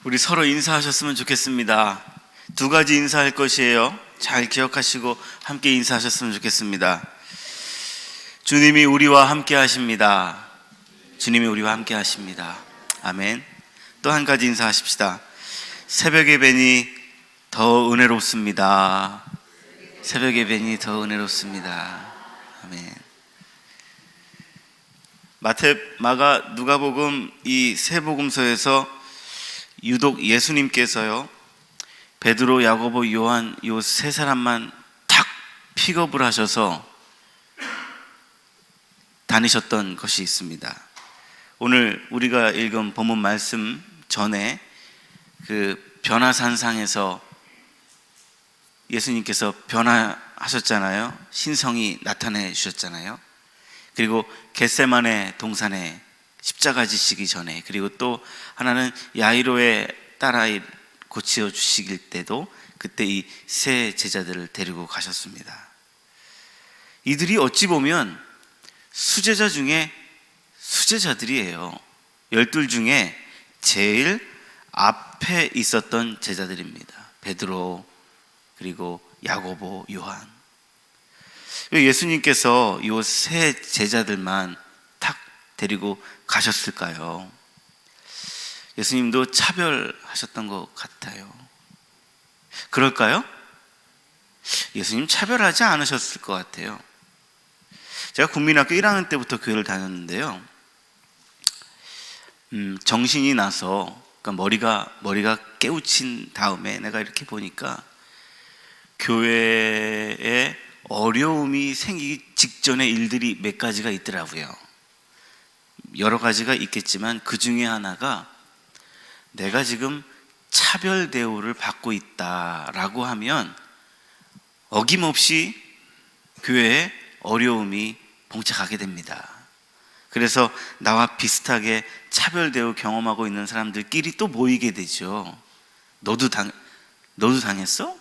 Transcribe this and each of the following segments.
우리 서로 인사하셨으면 좋겠습니다. 두 가지 인사할 것이에요. 잘 기억하시고 함께 인사하셨으면 좋겠습니다. 주님이 우리와 함께 하십니다. 주님이 우리와 함께 하십니다. 아멘. 또 한 가지 인사하십시다. 새벽의 뱀이 더 은혜롭습니다. 새벽의 뱀이 더 은혜롭습니다. 아멘. 마가, 누가복음 이 세 복음서에서 유독 예수님께서요, 베드로, 야고보, 요한 요 세 사람만 탁 픽업을 하셔서 다니셨던 것이 있습니다. 오늘 우리가 읽은 본문 말씀 전에 그 변화산상에서 예수님께서 변화하셨잖아요. 신성이 나타내 주셨잖아요. 그리고 겟세마네 동산에 십자가 지시기 전에, 그리고 또 하나는 야이로의 딸아이 고쳐 주시길 때도 그때 이 세 제자들을 데리고 가셨습니다. 이들이 어찌 보면 수제자 중에 수제자들이에요. 12 중에 제일 앞에 있었던 제자들입니다. 베드로, 그리고 야고보, 요한. 왜 예수님께서 이 세 제자들만 탁 데리고 가셨을까요? 예수님도 차별하셨던 것 같아요. 그럴까요? 예수님 차별하지 않으셨을 것 같아요. 제가 국민학교 1학년 때부터 교회를 다녔는데요, 정신이 나서, 그러니까 머리가 깨우친 다음에 내가 이렇게 보니까 교회에 어려움이 생기기 직전의 일들이 몇 가지가 있더라고요. 여러 가지가 있겠지만 그 중에 하나가, 내가 지금 차별 대우를 받고 있다라고 하면 어김없이 교회에 어려움이 봉착하게 됩니다. 그래서 나와 비슷하게 차별 대우 경험하고 있는 사람들끼리 또 모이게 되죠. 너도 당했어?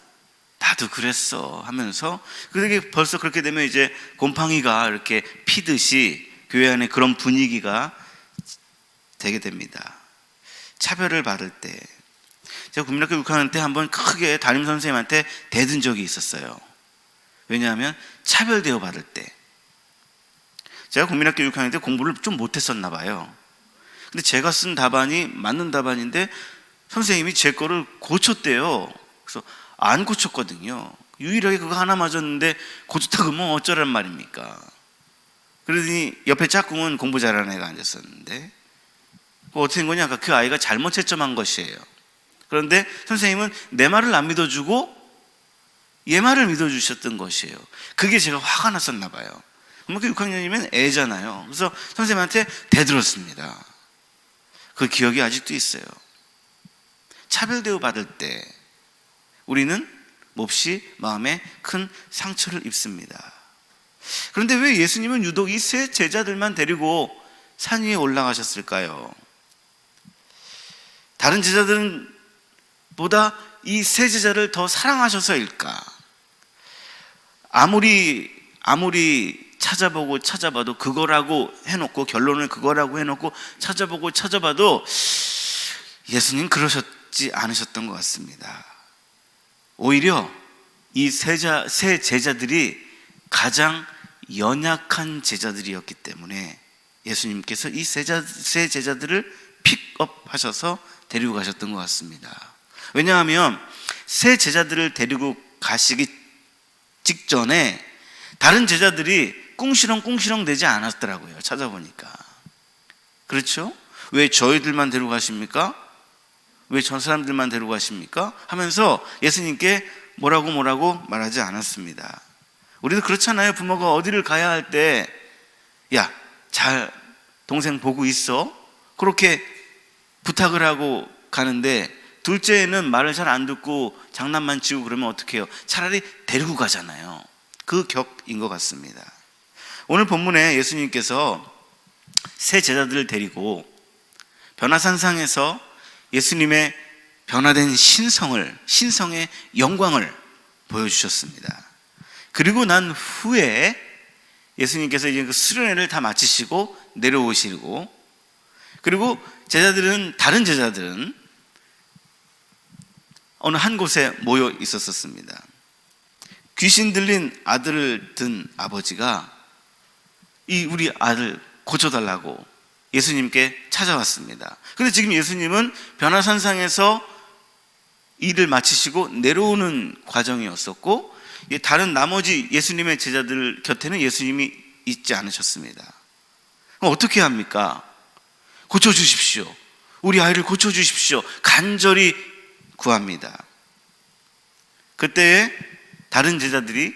나도 그랬어 하면서, 그게 벌써 그렇게 되면 이제 곰팡이가 이렇게 피듯이 교회 안에 그런 분위기가 되게 됩니다. 차별을 받을 때, 제가 국민학교 6학년 때 한번 크게 담임선생님한테 대든 적이 있었어요. 왜냐하면 차별 대우 받을 때, 제가 국민학교 6학년 때 공부를 좀 못했었나 봐요. 근데 제가 쓴 답안이 맞는 답안인데 선생님이 제 거를 고쳤대요. 그래서 안 고쳤거든요. 유일하게 그거 하나 맞았는데 고쳤다고 하면 어쩌란 말입니까? 그러더니 옆에 짝꿍은 공부 잘하는 애가 앉았었는데, 어떻게 된 거냐? 그 아이가 잘못 채점한 것이에요. 그런데 선생님은 내 말을 안 믿어주고 얘 말을 믿어주셨던 것이에요. 그게 제가 화가 났었나 봐요. 국민학교 6학년이면 애잖아요. 그래서 선생님한테 대들었습니다. 그 기억이 아직도 있어요. 차별 대우 받을 때 우리는 몹시 마음에 큰 상처를 입습니다. 그런데 왜 예수님은 유독 이 세 제자들만 데리고 산 위에 올라가셨을까요? 다른 제자들은 보다 이 세 제자를 더 사랑하셔서일까? 아무리 찾아봐도 그거라고 해놓고, 결론을 그거라고 해놓고 찾아봐도 예수님 그러셨지 않으셨던 것 같습니다. 오히려 이 세 제자들이 가장 연약한 제자들이었기 때문에 예수님께서 이 세 제자들을 픽업하셔서 데리고 가셨던 것 같습니다. 왜냐하면 세 제자들을 데리고 가시기 직전에 다른 제자들이 꿍시렁 되지 않았더라고요. 찾아보니까. 그렇죠? 왜 저희들만 데리고 가십니까? 왜 저 사람들만 데리고 가십니까? 하면서 예수님께 뭐라고 말하지 않았습니다. 우리도 그렇잖아요. 부모가 어디를 가야 할 때, 야, 잘 동생 보고 있어? 그렇게 부탁을 하고 가는데, 둘째는 말을 잘 안 듣고 장난만 치고 그러면 어떻게 해요? 차라리 데리고 가잖아요. 그 격인 것 같습니다. 오늘 본문에 예수님께서 세 제자들을 데리고 변화산상에서 예수님의 변화된 신성의 영광을 보여주셨습니다. 그리고 난 후에 예수님께서 이제 그 수련회를 다 마치시고 내려오시고, 그리고 다른 제자들은 어느 한 곳에 모여 있었습니다. 귀신 들린 아들을 둔 아버지가 이 우리 아들 고쳐달라고 예수님께 찾아왔습니다. 그런데 지금 예수님은 변화산상에서 일을 마치시고 내려오는 과정이었었고, 다른 나머지 예수님의 제자들 곁에는 예수님이 있지 않으셨습니다. 그럼 어떻게 합니까? 고쳐주십시오. 우리 아이를 고쳐주십시오. 간절히 구합니다. 그때에 다른 제자들이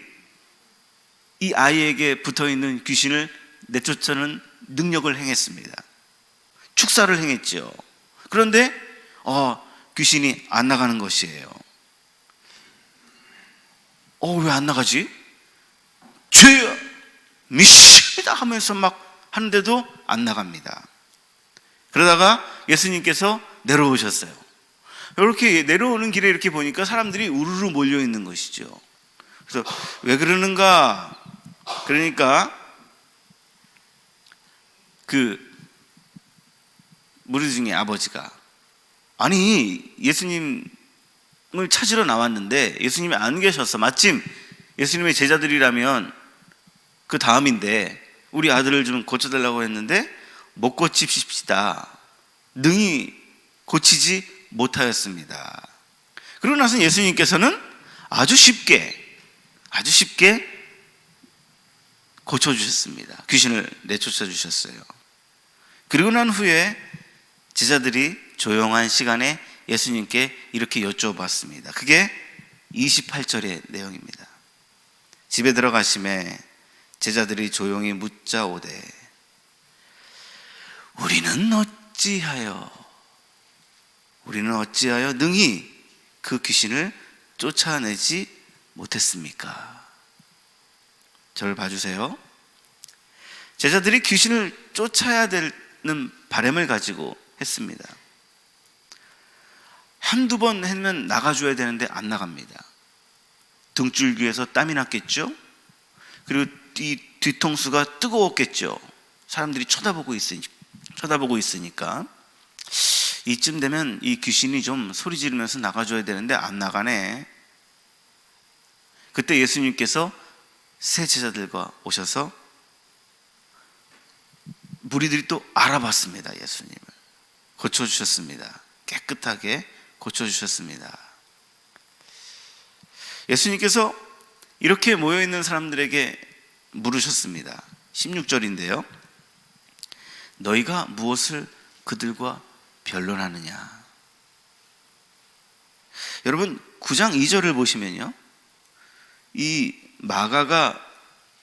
이 아이에게 붙어있는 귀신을 내쫓는 능력을 행했습니다. 축사를 행했죠. 그런데 귀신이 안 나가는 것이에요. 왜 안 나가지? 주여 믿습니다 하면서 막 하는데도 안 나갑니다. 그러다가 예수님께서 내려오셨어요. 이렇게 내려오는 길에 이렇게 보니까 사람들이 우르르 몰려 있는 것이죠. 그래서 왜 그러는가? 그러니까 그 무리 중에 아버지가, 아니 예수님을 찾으러 나왔는데 예수님이 안 계셨어. 마침 예수님의 제자들이라면 그 다음인데 우리 아들을 좀 고쳐달라고 했는데 못 고칩시다. 능히 고치지 못하였습니다. 그러고 나서 예수님께서는 아주 쉽게 고쳐주셨습니다. 귀신을 내쫓아 주셨어요. 그리고 난 후에 제자들이 조용한 시간에 예수님께 이렇게 여쭤봤습니다. 그게 28절의 내용입니다. 집에 들어가심에 제자들이 조용히 묻자오되 우리는 어찌하여 능히 그 귀신을 쫓아내지 못했습니까? 저를 봐주세요. 제자들이 귀신을 쫓아야 되는 바람을 가지고 했습니다. 한두 번 하면 나가줘야 되는데 안 나갑니다. 등줄기에서 땀이 났겠죠? 그리고 이 뒤통수가 뜨거웠겠죠? 사람들이 쳐다보고 있으니까. 이쯤 되면 이 귀신이 좀 소리 지르면서 나가줘야 되는데 안 나가네. 그때 예수님께서 세 제자들과 오셔서 무리들이 또 알아봤습니다. 예수님을 고쳐주셨습니다. 깨끗하게 고쳐주셨습니다. 예수님께서 이렇게 모여있는 사람들에게 물으셨습니다. 16절인데요. 너희가 무엇을 그들과 변론하느냐? 여러분 9장 2절을 보시면요, 이 마가가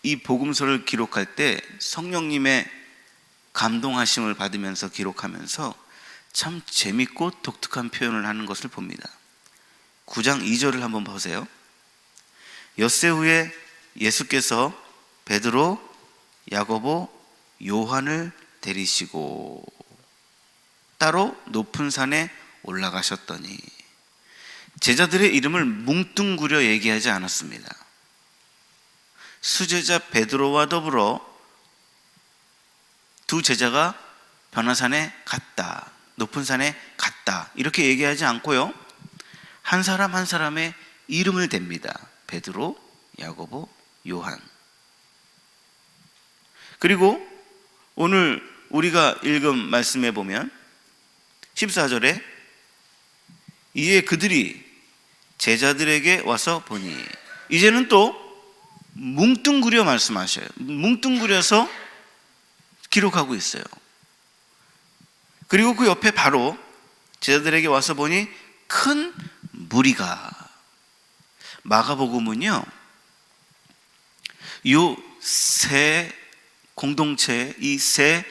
이 복음서를 기록할 때 성령님의 감동하심을 받으면서 기록하면서 참 재밌고 독특한 표현을 하는 것을 봅니다. 9장 2절을 한번 보세요. 엿새 후에 예수께서 베드로, 야고보, 요한을 데리시고 따로 높은 산에 올라가셨더니, 제자들의 이름을 뭉뚱그려 얘기하지 않았습니다. 수제자 베드로와 더불어 두 제자가 변화산에 갔다, 높은 산에 갔다, 이렇게 얘기하지 않고요, 한 사람 한 사람의 이름을 댑니다. 베드로, 야고보, 요한. 그리고 오늘 우리가 읽은 말씀에 보면 14절에 이에 그들이 제자들에게 와서 보니, 이제는 또 뭉뚱그려 말씀하셔요. 뭉뚱그려서 기록하고 있어요. 그리고 그 옆에 바로 제자들에게 와서 보니 큰 무리가. 마가복음은요, 이 세 공동체, 이 세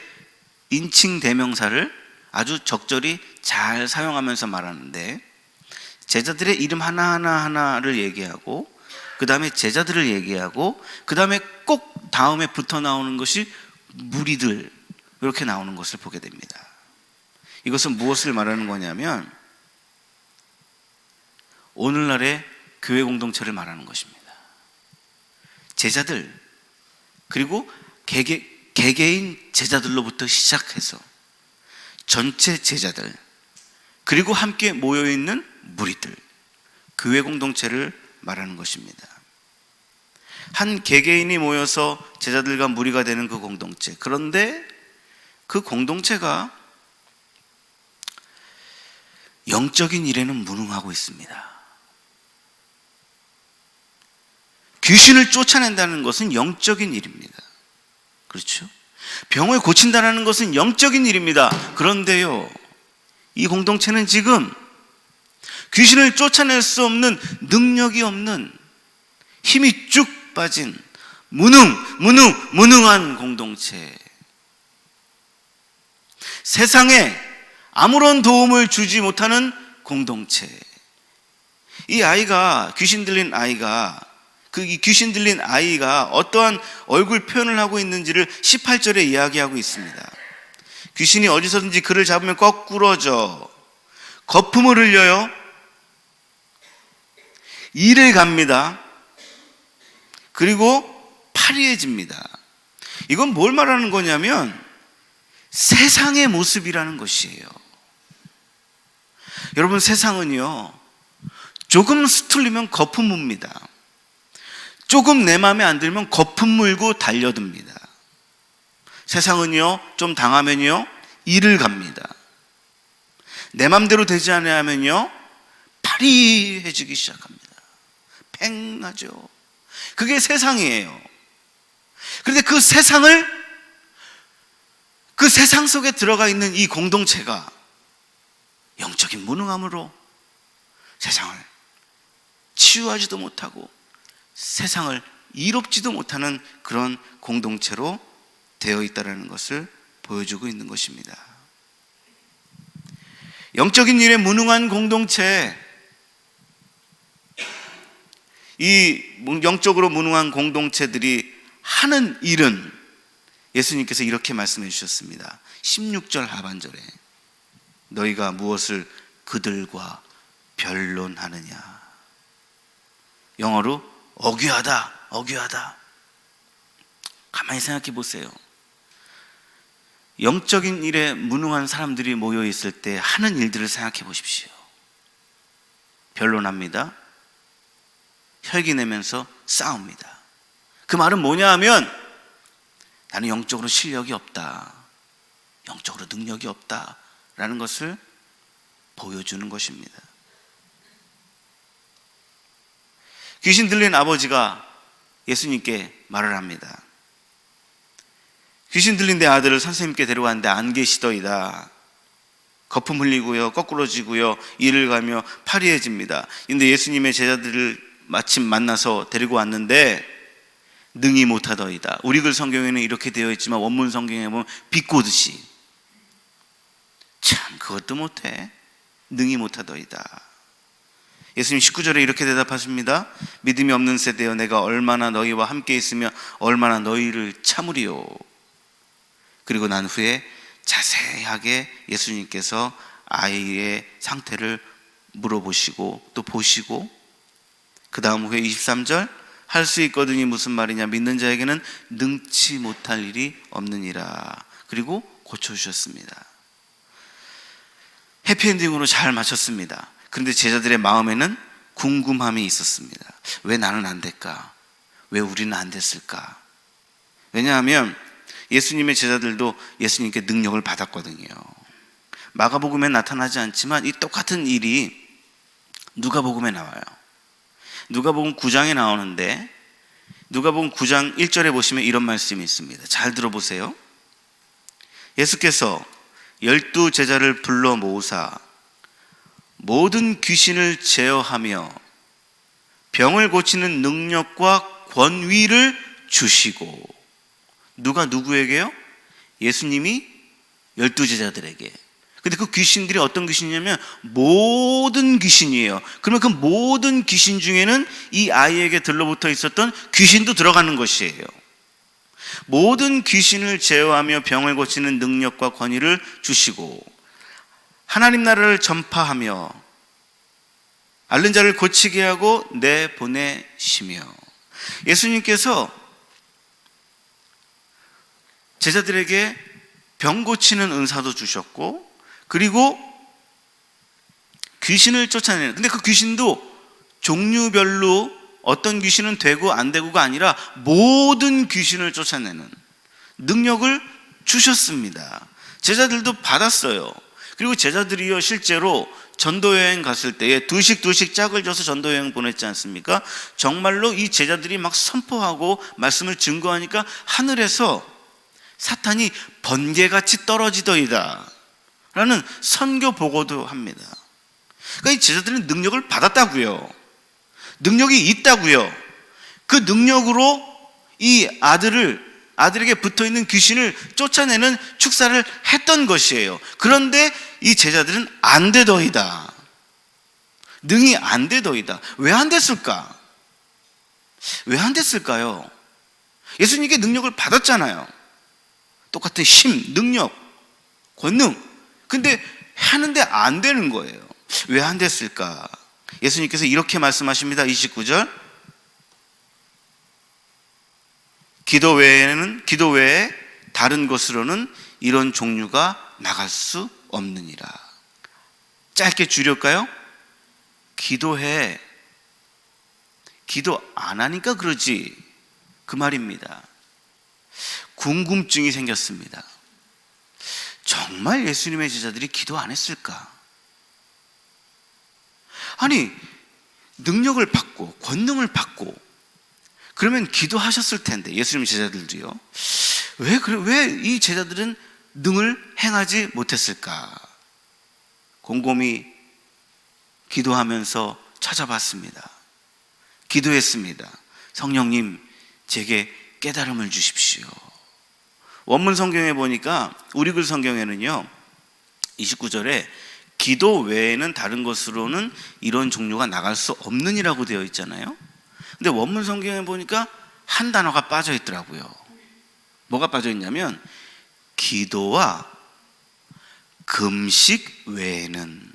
인칭 대명사를 아주 적절히 잘 사용하면서 말하는데, 제자들의 이름 하나를 얘기하고, 그 다음에 제자들을 얘기하고, 그 다음에 꼭 다음에 붙어 나오는 것이 무리들, 이렇게 나오는 것을 보게 됩니다. 이것은 무엇을 말하는 거냐면 오늘날의 교회 공동체를 말하는 것입니다. 제자들, 그리고 개개인 제자들로부터 시작해서 전체 제자들, 그리고 함께 모여있는 무리들, 교회 공동체를 말하는 것입니다. 한 개개인이 모여서 제자들과 무리가 되는 그 공동체. 그런데 그 공동체가 영적인 일에는 무능하고 있습니다. 귀신을 쫓아낸다는 것은 영적인 일입니다. 그렇죠? 병을 고친다는 것은 영적인 일입니다. 그런데요, 이 공동체는 지금 귀신을 쫓아낼 수 없는, 능력이 없는, 힘이 쭉 빠진 무능한 공동체. 세상에 아무런 도움을 주지 못하는 공동체. 이 아이가, 귀신 들린 아이가, 이 귀신 들린 아이가 어떠한 얼굴 표현을 하고 있는지를 18절에 이야기하고 있습니다. 귀신이 어디서든지 그를 잡으면 거꾸러져, 거품을 흘려요, 이를 갑니다, 그리고 파리해집니다. 이건 뭘 말하는 거냐면 세상의 모습이라는 것이에요. 여러분, 세상은요, 조금 수틀리면 거품 묻니다. 조금 내 마음에 안 들면 거품 물고 달려듭니다. 세상은요, 좀 당하면요, 이를 갑니다. 내 맘대로 되지 않으면요, 파리해지기 시작합니다. 팽하죠. 그게 세상이에요. 그런데 그 세상 속에 들어가 있는 이 공동체가 영적인 무능함으로 세상을 치유하지도 못하고 세상을 이롭지도 못하는 그런 공동체로 되어 있다는 것을 보여주고 있는 것입니다. 영적인 일에 무능한 공동체, 이 영적으로 무능한 공동체들이 하는 일은 예수님께서 이렇게 말씀해 주셨습니다. 16절 하반절에 너희가 무엇을 그들과 변론하느냐. 영어로 어귀하다. 가만히 생각해 보세요. 영적인 일에 무능한 사람들이 모여 있을 때 하는 일들을 생각해 보십시오. 변론합니다. 혈기 내면서 싸웁니다. 그 말은 뭐냐 하면 나는 영적으로 실력이 없다, 영적으로 능력이 없다 라는 것을 보여주는 것입니다. 귀신 들린 아버지가 예수님께 말을 합니다. 귀신 들린 내 아들을 선생님께 데려왔는데 안 계시더이다. 거품 흘리고요, 거꾸러지고요, 이를 가며 파리해집니다. 그런데 예수님의 제자들을 마침 만나서 데리고 왔는데 능히 못하더이다. 우리 글 성경에는 이렇게 되어 있지만 원문 성경에 보면 비꼬듯이, 참 그것도 못해, 능히 못하더이다. 예수님 19절에 이렇게 대답하십니다. 믿음이 없는 세대여, 내가 얼마나 너희와 함께 있으며 얼마나 너희를 참으리요. 그리고 난 후에 자세하게 예수님께서 아이의 상태를 물어보시고 또 보시고, 그 다음 후에 23절, 할 수 있거든이 무슨 말이냐, 믿는 자에게는 능치 못할 일이 없느니라. 그리고 고쳐주셨습니다. 해피엔딩으로 잘 마쳤습니다. 그런데 제자들의 마음에는 궁금함이 있었습니다. 왜 나는 안 될까? 왜 우리는 안 됐을까? 왜냐하면 예수님의 제자들도 예수님께 능력을 받았거든요. 마가복음에 나타나지 않지만 이 똑같은 일이 누가복음에 나와요. 누가복음 9장에 나오는데, 누가복음 9장 1절에 보시면 이런 말씀이 있습니다. 잘 들어보세요. 예수께서 12 제자를 불러 모으사 모든 귀신을 제어하며 병을 고치는 능력과 권위를 주시고, 누가 누구에게요? 예수님이 12 제자들에게. 근데 그 귀신들이 어떤 귀신이냐면 모든 귀신이에요. 그러면 그 모든 귀신 중에는 이 아이에게 들러붙어 있었던 귀신도 들어가는 것이에요. 모든 귀신을 제어하며 병을 고치는 능력과 권위를 주시고 하나님 나라를 전파하며 앓는 자를 고치게 하고 내보내시며. 예수님께서 제자들에게 병 고치는 은사도 주셨고, 그리고 귀신을 쫓아내는, 근데 그 귀신도 종류별로 어떤 귀신은 되고 안 되고가 아니라 모든 귀신을 쫓아내는 능력을 주셨습니다. 제자들도 받았어요. 그리고 제자들이요, 실제로 전도여행 갔을 때에 두씩 짝을 줘서 전도여행 보냈지 않습니까? 정말로 이 제자들이 막 선포하고 말씀을 증거하니까 하늘에서 사탄이 번개같이 떨어지더이다 라는 선교 보고도 합니다. 그러니까 이 제자들은 능력을 받았다고요. 능력이 있다고요. 그 능력으로 이 아들에게 붙어있는 귀신을 쫓아내는 축사를 했던 것이에요. 그런데 이 제자들은 안 되더이다. 능히 안 되더이다. 왜 안 됐을까? 왜 안 됐을까요? 예수님께 능력을 받았잖아요. 똑같은 힘, 능력, 권능. 근데 하는데 안 되는 거예요. 왜 안 됐을까? 예수님께서 이렇게 말씀하십니다. 29절. 기도 외에 다른 곳으로는 이런 종류가 나갈 수 없느니라. 짧게 줄일까요? 기도해. 기도 안 하니까 그러지. 그 말입니다. 궁금증이 생겼습니다. 정말 예수님의 제자들이 기도 안 했을까? 아니, 능력을 받고 권능을 받고 그러면 기도하셨을 텐데, 예수님 제자들도요. 왜 이 제자들은 능을 행하지 못했을까? 곰곰이 기도하면서 찾아봤습니다. 기도했습니다. 성령님, 제게 깨달음을 주십시오. 원문 성경에 보니까 우리 글 성경에는요, 29절에 기도 외에는 다른 것으로는 이런 종류가 나갈 수 없느니라고 되어 있잖아요. 근데 원문 성경에 보니까 한 단어가 빠져 있더라고요. 뭐가 빠져 있냐면 기도와 금식 외에는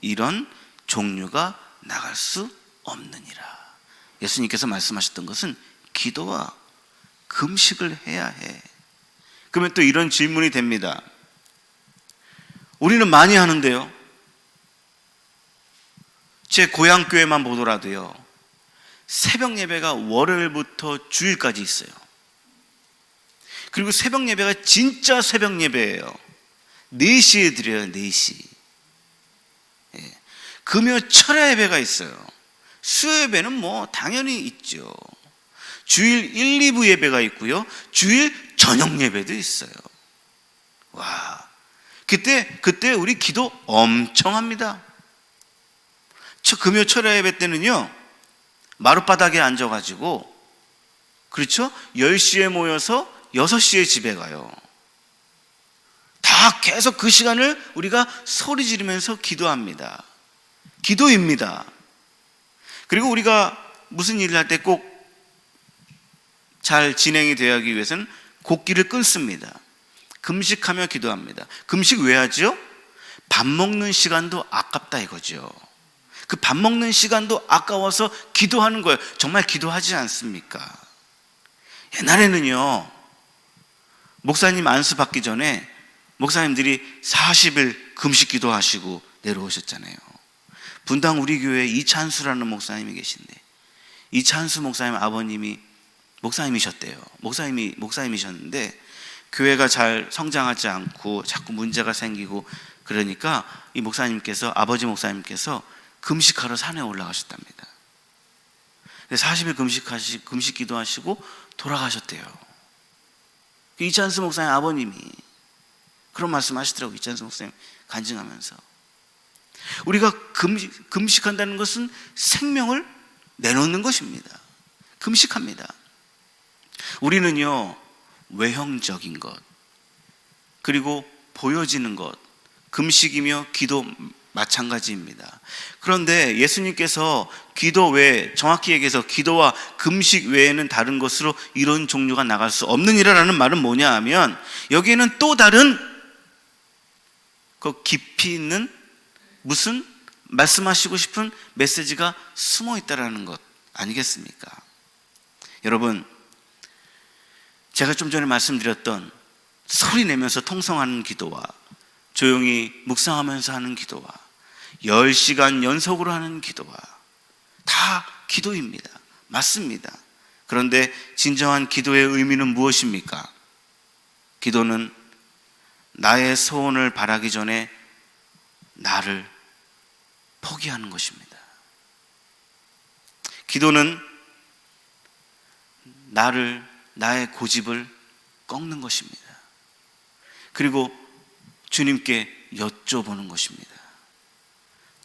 이런 종류가 나갈 수 없느니라. 예수님께서 말씀하셨던 것은 기도와 금식을 해야 해. 그러면 또 이런 질문이 됩니다. 우리는 많이 하는데요, 제 고향 교회만 보더라도요, 새벽 예배가 월요일부터 주일까지 있어요. 그리고 새벽 예배가 진짜 새벽 예배예요. 4시에 드려요. 4시. 예. 금요 철야 예배가 있어요. 수요 예배는 뭐 당연히 있죠. 주일 1, 2부 예배가 있고요, 주일 저녁 예배도 있어요. 와, 그때 우리 기도 엄청 합니다. 금요 철야 예배 때는요, 마룻바닥에 앉아가지고, 그렇죠? 10시에 모여서 6시에 집에 가요. 다 계속 그 시간을 우리가 소리 지르면서 기도합니다. 기도입니다. 그리고 우리가 무슨 일을 할 때 꼭 잘 진행이 되어야 하기 위해서는 곡기를 끊습니다. 금식하며 기도합니다. 금식 왜 하죠? 밥 먹는 시간도 아깝다 이거죠. 그 밥 먹는 시간도 아까워서 기도하는 거예요. 정말 기도하지 않습니까? 옛날에는요, 목사님 안수 받기 전에 목사님들이 40일 금식 기도하시고 내려오셨잖아요. 분당 우리 교회에 이찬수라는 목사님이 계신데, 이찬수 목사님 아버님이 목사님이셨대요. 목사님이셨는데 교회가 잘 성장하지 않고 자꾸 문제가 생기고 그러니까 이 목사님께서, 아버지 목사님께서 금식하러 산에 올라가셨답니다. 40일 금식 기도하시고 돌아가셨대요. 이찬수 목사님 아버님이 그런 말씀 하시더라고요. 이찬수 목사님 간증하면서. 우리가 금식한다는 것은 생명을 내놓는 것입니다. 금식합니다. 우리는요, 외형적인 것, 그리고 보여지는 것, 금식이며 기도 마찬가지입니다. 그런데 예수님께서 기도 외에, 정확히 얘기해서 기도와 금식 외에는 다른 것으로 이런 종류가 나갈 수 없느니라라는 말은 뭐냐 하면, 여기에는 또 다른 그 깊이 있는 무슨 말씀하시고 싶은 메시지가 숨어 있다라는 것 아니겠습니까? 여러분, 제가 좀 전에 말씀드렸던 소리 내면서 통성하는 기도와 조용히 묵상하면서 하는 기도와 10시간 연속으로 하는 기도와 다 기도입니다. 맞습니다. 그런데 진정한 기도의 의미는 무엇입니까? 기도는 나의 소원을 바라기 전에 나를 포기하는 것입니다. 기도는 나의 고집을 꺾는 것입니다. 그리고 주님께 여쭤보는 것입니다.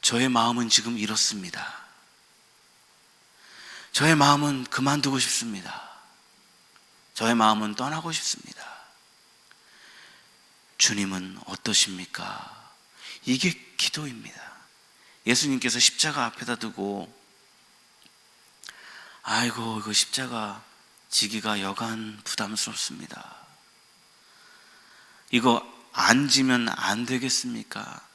저의 마음은 지금 이렇습니다. 저의 마음은 그만두고 싶습니다. 저의 마음은 떠나고 싶습니다. 주님은 어떠십니까? 이게 기도입니다. 예수님께서 십자가 앞에다 두고 아이고 이거 십자가 지기가 여간 부담스럽습니다. 이거 안 지면 안 되겠습니까?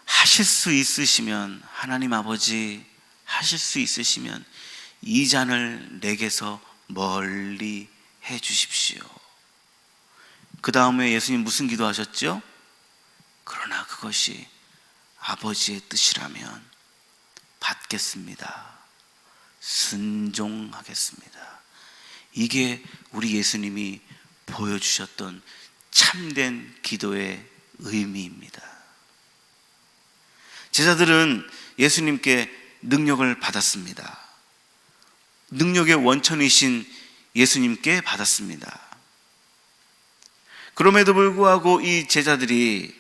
하실 수 있으시면 하나님 아버지 하실 수 있으시면 이 잔을 내게서 멀리 해 주십시오. 그 다음에 예수님 무슨 기도하셨죠? 그러나 그것이 아버지의 뜻이라면 받겠습니다. 순종하겠습니다. 이게 우리 예수님이 보여주셨던 참된 기도의 의미입니다. 제자들은 예수님께 능력을 받았습니다. 능력의 원천이신 예수님께 받았습니다. 그럼에도 불구하고 이 제자들이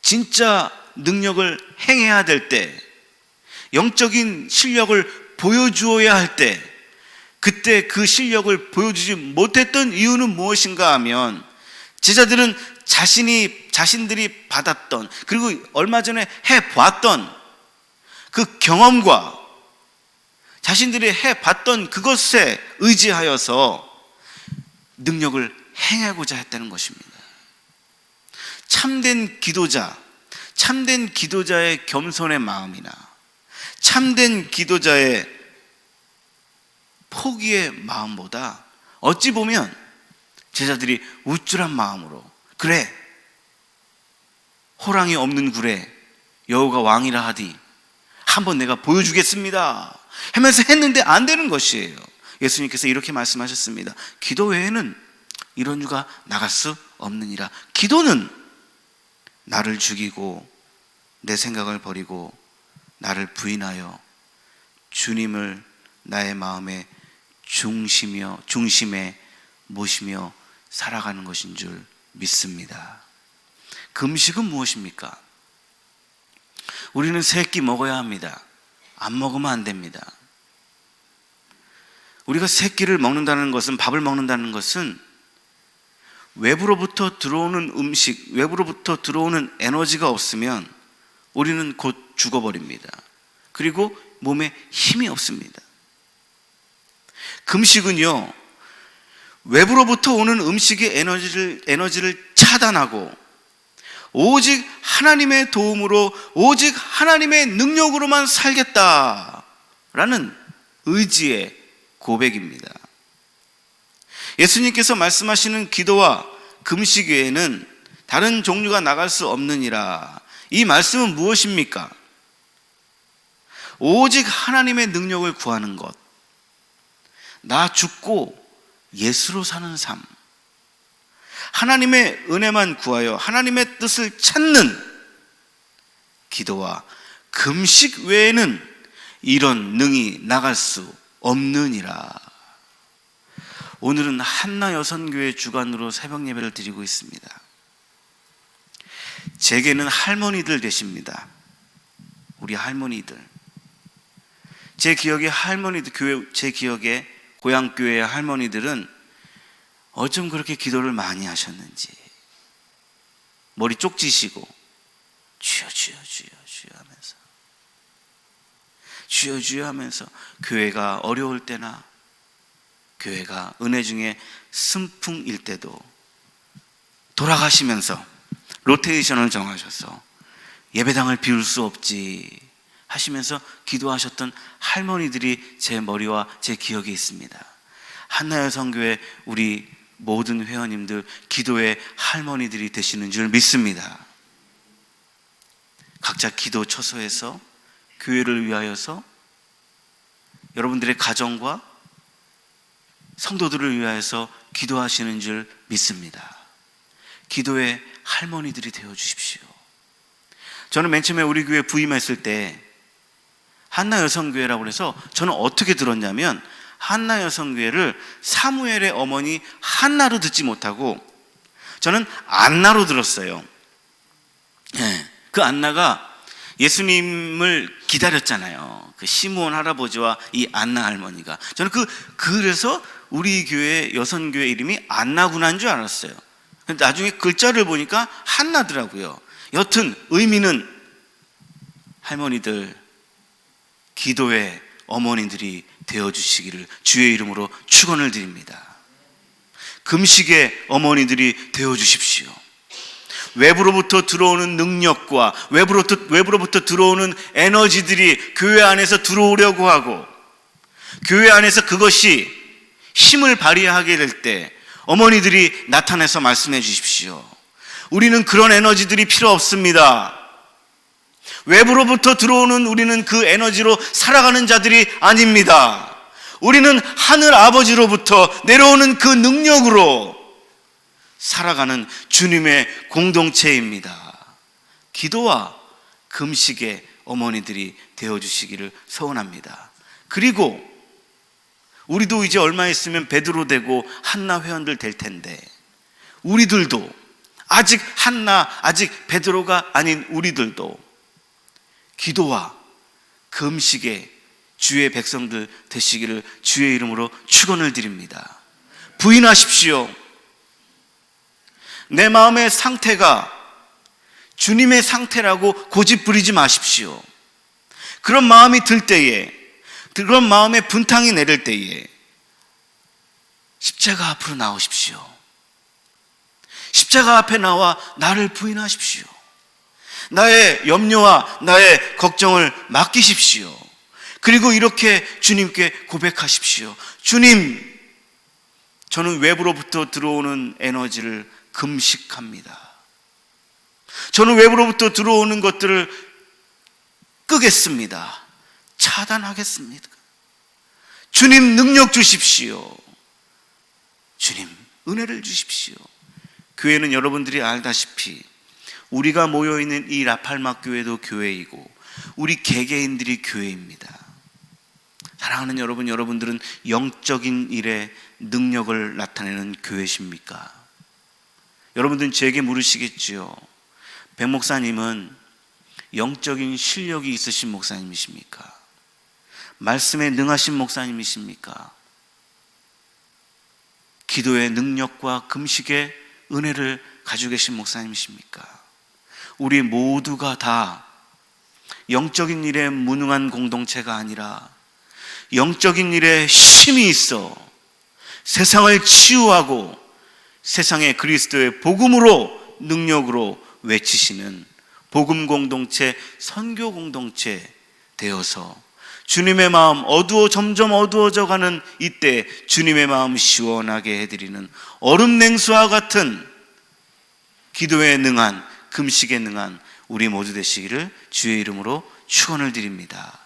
진짜 능력을 행해야 될 때, 영적인 실력을 보여주어야 할 때, 그때 그 실력을 보여주지 못했던 이유는 무엇인가 하면 제자들은 자신들이 받았던, 그리고 얼마 전에 해봤던 그 경험과 자신들이 해봤던 그것에 의지하여서 능력을 행하고자 했다는 것입니다. 참된 기도자의 겸손의 마음이나 참된 기도자의 포기의 마음보다 어찌 보면 제자들이 우쭐한 마음으로, 그래 호랑이 없는 굴에 여우가 왕이라 하디 한번 내가 보여주겠습니다 하면서 했는데 안 되는 것이에요. 예수님께서 이렇게 말씀하셨습니다. 기도 외에는 이런 유가 나갈 수 없느니라. 기도는 나를 죽이고 내 생각을 버리고 나를 부인하여 주님을 나의 마음의 중심에 모시며 살아가는 것인 줄 믿습니다. 금식은 무엇입니까? 우리는 세 끼 먹어야 합니다. 안 먹으면 안 됩니다. 우리가 세 끼를 먹는다는 것은, 밥을 먹는다는 것은 외부로부터 들어오는 음식, 외부로부터 들어오는 에너지가 없으면 우리는 곧 죽어버립니다. 그리고 몸에 힘이 없습니다. 금식은요, 외부로부터 오는 음식의 에너지를 차단하고 오직 하나님의 도움으로, 오직 하나님의 능력으로만 살겠다라는 의지의 고백입니다. 예수님께서 말씀하시는 기도와 금식 외에는 다른 종류가 나갈 수 없느니라. 이 말씀은 무엇입니까? 오직 하나님의 능력을 구하는 것, 나 죽고 예수로 사는 삶, 하나님의 은혜만 구하여 하나님의 뜻을 찾는 기도와 금식 외에는 이런 능이 나갈 수 없느니라. 오늘은 한나 여선교회 주관으로 새벽 예배를 드리고 있습니다. 제게는 할머니들 계십니다. 우리 할머니들. 제 기억에 고향 교회의 할머니들은 어쩜 그렇게 기도를 많이 하셨는지, 머리 쪽지시고 주여 주여 주여 주여 하면서, 주여 주여 하면서 교회가 어려울 때나 교회가 은혜 중에 순풍일 때도 돌아가시면서 로테이션을 정하셔서 예배당을 비울 수 없지 하시면서 기도하셨던 할머니들이 제 머리와 제 기억에 있습니다. 한나여성교회 우리 모든 회원님들 기도의 할머니들이 되시는 줄 믿습니다. 각자 기도 처소에서 교회를 위하여서 여러분들의 가정과 성도들을 위하여서 기도하시는 줄 믿습니다. 기도의 할머니들이 되어 주십시오. 저는 맨 처음에 우리 교회 부임했을 때 한나 여성교회라고 해서 저는 어떻게 들었냐면 한나 여성교회를 사무엘의 어머니 한나로 듣지 못하고 저는 안나로 들었어요. 그 안나가 예수님을 기다렸잖아요. 그 시므온 할아버지와 이 안나 할머니가. 저는 그래서 우리 교회 여성교회 이름이 안나구나인 줄 알았어요. 근데 나중에 글자를 보니까 한나더라고요. 여튼 의미는 할머니들, 기도의 어머니들이 되어주시기를 주의 이름으로 축원을 드립니다. 금식의 어머니들이 되어주십시오. 외부로부터 들어오는 능력과 외부로부터 들어오는 에너지들이 교회 안에서 들어오려고 하고 교회 안에서 그것이 힘을 발휘하게 될 때 어머니들이 나타나서 말씀해 주십시오. 우리는 그런 에너지들이 필요 없습니다. 외부로부터 들어오는 우리는 그 에너지로 살아가는 자들이 아닙니다. 우리는 하늘 아버지로부터 내려오는 그 능력으로 살아가는 주님의 공동체입니다. 기도와 금식의 어머니들이 되어주시기를 소원합니다. 그리고 우리도 이제 얼마 있으면 베드로 되고 한나 회원들 될 텐데 우리들도 아직 한나, 아직 베드로가 아닌 우리들도 기도와 금식의 주의 백성들 되시기를 주의 이름으로 축원을 드립니다. 부인하십시오. 내 마음의 상태가 주님의 상태라고 고집 부리지 마십시오. 그런 마음이 들 때에, 그런 마음의 분탕이 내릴 때에 십자가 앞으로 나오십시오. 십자가 앞에 나와 나를 부인하십시오. 나의 염려와 나의 걱정을 맡기십시오. 그리고 이렇게 주님께 고백하십시오. 주님, 저는 외부로부터 들어오는 에너지를 금식합니다. 저는 외부로부터 들어오는 것들을 끄겠습니다. 차단하겠습니다. 주님, 능력 주십시오. 주님, 은혜를 주십시오. 교회는 여러분들이 알다시피 우리가 모여있는 이 라팔막 교회도 교회이고 우리 개개인들이 교회입니다. 사랑하는 여러분, 여러분들은 영적인 일에 능력을 나타내는 교회십니까? 여러분들은 제게 물으시겠지요. 백 목사님은 영적인 실력이 있으신 목사님이십니까? 말씀에 능하신 목사님이십니까? 기도의 능력과 금식의 은혜를 가지고 계신 목사님이십니까? 우리 모두가 다 영적인 일에 무능한 공동체가 아니라 영적인 일에 힘이 있어 세상을 치유하고 세상의 그리스도의 복음으로 능력으로 외치시는 복음 공동체, 선교 공동체 되어서 주님의 마음 점점 어두워져 가는 이때 주님의 마음 시원하게 해드리는 얼음 냉수와 같은 기도에 능한, 금식에 능한 우리 모두 되시기를 주의 이름으로 축원을 드립니다.